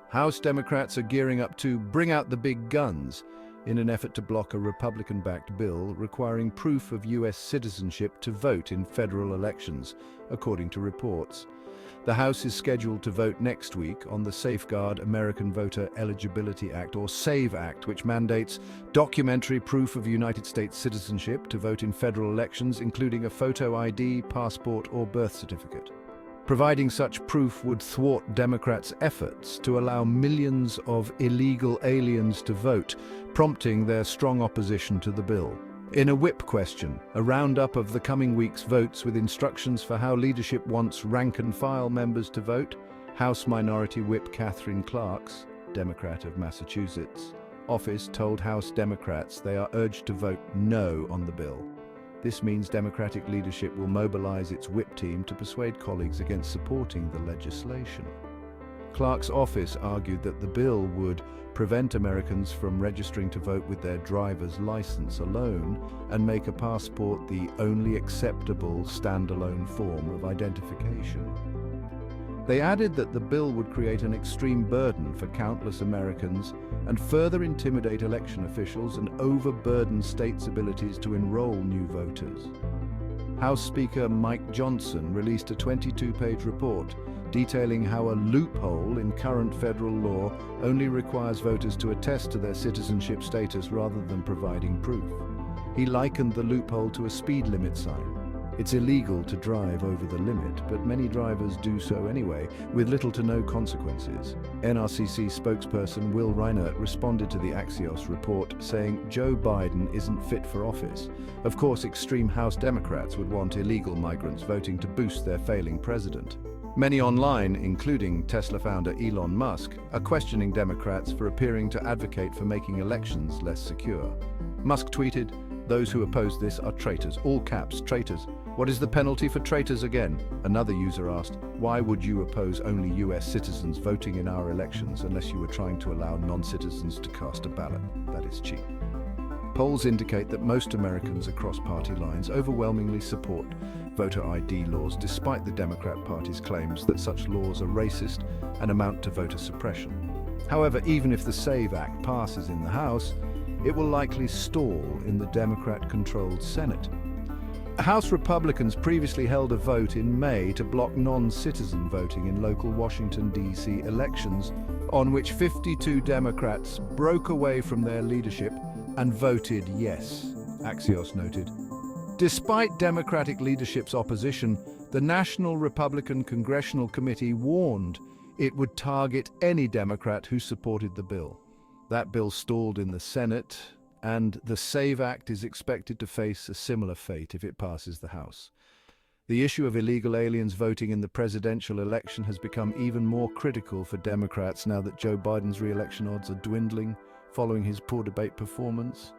House Democrats are gearing up to bring out the big guns in an effort to block a Republican-backed bill requiring proof of U.S. citizenship to vote in federal elections, according to reports. The House is scheduled to vote next week on the Safeguard American Voter Eligibility Act, or SAVE Act, which mandates documentary proof of United States citizenship to vote in federal elections, including a photo ID, passport, or birth certificate. Providing such proof would thwart Democrats' efforts to allow millions of illegal aliens to vote, prompting their strong opposition to the bill. In a whip question, a roundup of the coming week's votes with instructions for how leadership wants rank-and-file members to vote, House Minority Whip Katherine Clark's, Democrat of Massachusetts, office told House Democrats they are urged to vote no on the bill. This means Democratic leadership will mobilize its whip team to persuade colleagues against supporting the legislation. Clark's office argued that the bill would prevent Americans from registering to vote with their driver's license alone and make a passport the only acceptable standalone form of identification. They added that the bill would create an extreme burden for countless Americans and further intimidate election officials and overburden states' abilities to enroll new voters. House Speaker Mike Johnson released a 22-page report detailing how a loophole in current federal law only requires voters to attest to their citizenship status rather than providing proof. He likened the loophole to a speed limit sign. It's illegal to drive over the limit, but many drivers do so anyway, with little to no consequences. NRCC spokesperson Will Reinert responded to the Axios report, saying Joe Biden isn't fit for office. Of course, extreme House Democrats would want illegal migrants voting to boost their failing president. Many online, including Tesla founder Elon Musk, are questioning Democrats for appearing to advocate for making elections less secure. Musk tweeted, "Those who oppose this are traitors," all caps, traitors. What is the penalty for traitors again? Another user asked, why would you oppose only US citizens voting in our elections unless you were trying to allow non-citizens to cast a ballot? That is cheap. Polls indicate that most Americans across party lines overwhelmingly support voter ID laws, despite the Democrat Party's claims that such laws are racist and amount to voter suppression. However, even if the SAVE Act passes in the House, it will likely stall in the Democrat-controlled Senate. House Republicans previously held a vote in May to block non-citizen voting in local Washington, D.C. elections, on which 52 Democrats broke away from their leadership and voted yes, Axios noted. Despite Democratic leadership's opposition, the National Republican Congressional Committee warned it would target any Democrat who supported the bill. That bill stalled in the Senate, and the SAVE Act is expected to face a similar fate if it passes the House. The issue of illegal aliens voting in the presidential election has become even more critical for Democrats now that Joe Biden's re-election odds are dwindling following his poor debate performance.